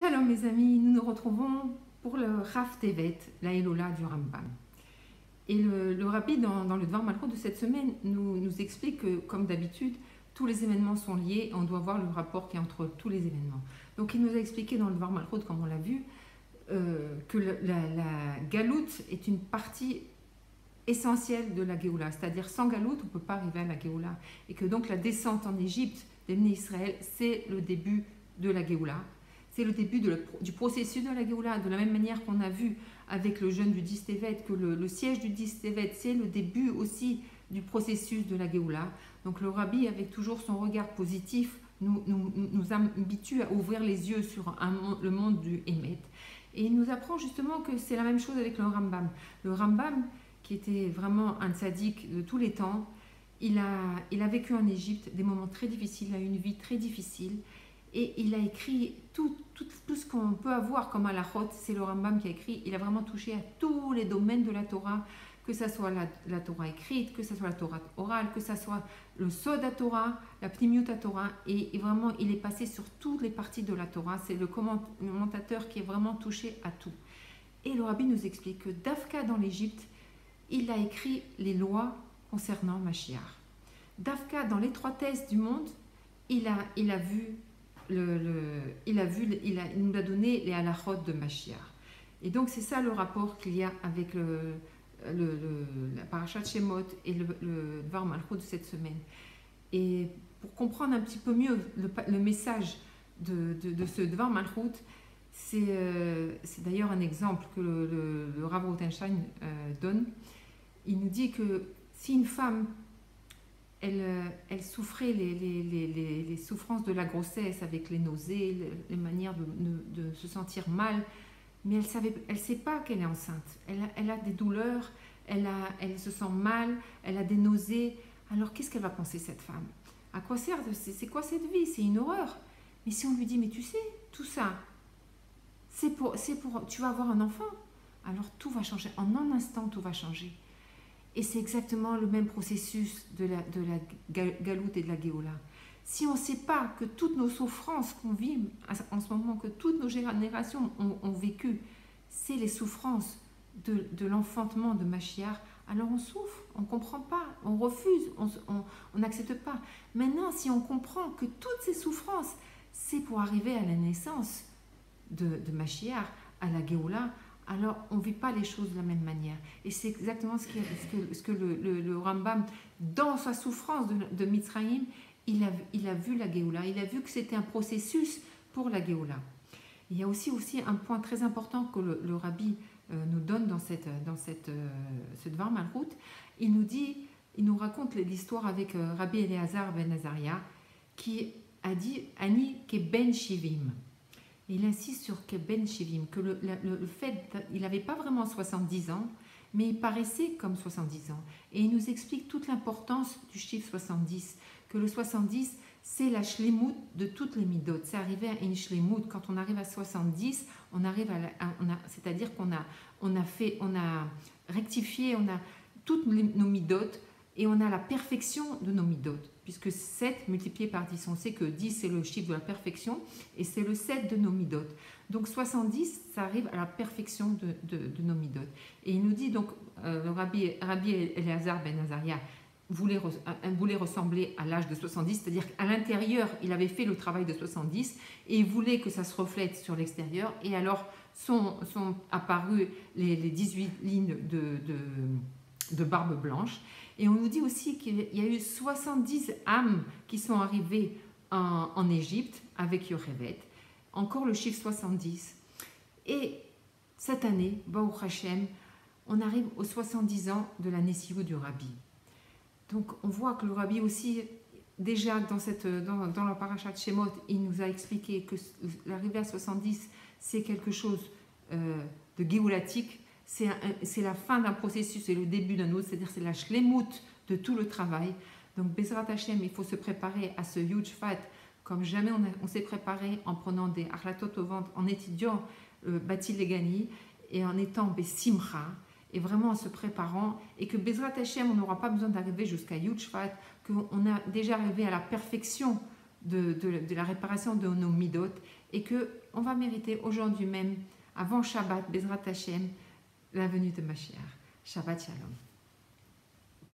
Shalom mes amis, nous nous retrouvons pour le Raf Tevet, la Elola du Rambam. Et le rabbi dans le Dvar Malchut de cette semaine nous explique que, comme d'habitude, tous les événements sont liés et on doit voir le rapport qui est entre tous les événements. Donc il nous a expliqué dans le Dvar Malchut, comme on l'a vu, que la galoute est une partie essentielle de la Géoula, c'est-à-dire sans galoute on ne peut pas arriver à la Géoula, et que donc la descente en Égypte des Bnei Israël, c'est le début de la Géoula. C'est le début du processus de la Géoula, de la même manière qu'on a vu avec le jeûne du 10 Tevet, que le siège du 10 Tevet, c'est le début aussi du processus de la Géoula. Donc le rabbi, avec toujours son regard positif, nous habitue à ouvrir les yeux sur le monde du Hémet. Et il nous apprend justement que c'est la même chose avec le Rambam. Le Rambam, qui était vraiment un tzaddik de tous les temps, il a vécu en Égypte des moments très difficiles, il a eu une vie très difficile. Et il a écrit tout ce qu'on peut avoir comme halachot, c'est le Rambam qui a écrit. Il a vraiment touché à tous les domaines de la Torah, que ce soit la Torah écrite, que ce soit la Torah orale, que ce soit le Sod à Torah, la Pnimiut à Torah. Et vraiment, il est passé sur toutes les parties de la Torah. C'est le commentateur qui est vraiment touché à tout. Et le Rabbi nous explique que Dafka dans l'Égypte, il a écrit les lois concernant Mashiach. Dafka dans l'étroitesse du monde, il nous a donné les halachot de Mashiach. Et donc c'est ça le rapport qu'il y a avec la parashat Shemot et le Dvar Malchut de cette semaine. Et pour comprendre un petit peu mieux le message de ce Dvar Malchut, c'est d'ailleurs un exemple que le Rav Rothenstein donne. Il nous dit que si une femme elle souffrait les souffrances de la grossesse avec les nausées, les manières de se sentir mal, mais elle ne sait pas qu'elle est enceinte. Elle a des douleurs, elle se sent mal, elle a des nausées. Alors qu'est-ce qu'elle va penser, cette femme? À quoi sert? C'est quoi cette vie? C'est une horreur. Mais si on lui dit, mais tu sais, tout ça, tu vas avoir un enfant, alors tout va changer. En un instant, tout va changer. Et c'est exactement le même processus de la galoute et de la Géoula. Si on ne sait pas que toutes nos souffrances qu'on vit en ce moment, que toutes nos générations ont vécu, c'est les souffrances de l'enfantement de Mashiach, alors on souffre, on ne comprend pas, on refuse, on n'accepte pas. Maintenant, si on comprend que toutes ces souffrances, c'est pour arriver à la naissance de Mashiach, à la Géoula, alors on ne vit pas les choses de la même manière. Et c'est exactement ce que le Rambam, dans sa souffrance de Mitzrayim, il a vu la Géoula, il a vu que c'était un processus pour la Géoula. Il y a aussi un point très important que le Rabbi nous donne dans ce Dvar Malchut. Il nous raconte l'histoire avec Rabbi Eliezer ben Azaria, qui a dit « Ani ke ben shivim ». Il insiste sur Keben Shivim, que le fait, il n'avait pas vraiment 70 ans, mais il paraissait comme 70 ans. Et il nous explique toute l'importance du chiffre 70, que le 70, c'est la shlemut de toutes les midot. C'est arriver à une shlemut. Quand on arrive à 70, on arrive c'est-à-dire qu'on a rectifié, on a toutes nos midot, et on a la perfection de nos midot, puisque 7 multiplié par 10, on sait que 10 c'est le chiffre de la perfection, et c'est le 7 de nos midot. Donc 70, ça arrive à la perfection de nos midot. Et il nous dit donc, le Rabbi Eliezer ben Azaria voulait ressembler à l'âge de 70, c'est-à-dire qu'à l'intérieur, il avait fait le travail de 70, et il voulait que ça se reflète sur l'extérieur, et alors sont apparues les 18 lignes de barbe blanche. Et on nous dit aussi qu'il y a eu 70 âmes qui sont arrivées en Égypte avec Yocheved, encore le chiffre 70. Et cette année, Baruch Hashem, on arrive aux 70 ans de la Nessiou du Rabbi. Donc on voit que le Rabbi aussi, déjà dans la parashat Shemot, il nous a expliqué que l'arrivée à 70, c'est quelque chose de géoulatique. C'est la fin d'un processus, c'est le début d'un autre, c'est-à-dire c'est la shlemut de tout le travail. Donc Bezrat Hashem, il faut se préparer à ce huge fight comme jamais on s'est préparé, en prenant des achlatot au ventre, en étudiant Bati Legani et en étant Besimcha, et vraiment en se préparant, et que Bezrat Hashem, on n'aura pas besoin d'arriver jusqu'à huge fight, qu'on a déjà arrivé à la perfection de la réparation de nos midot, et qu'on va mériter aujourd'hui même, avant Shabbat, Bezrat Hashem, la venue de Mashiach. Shabbat Shalom.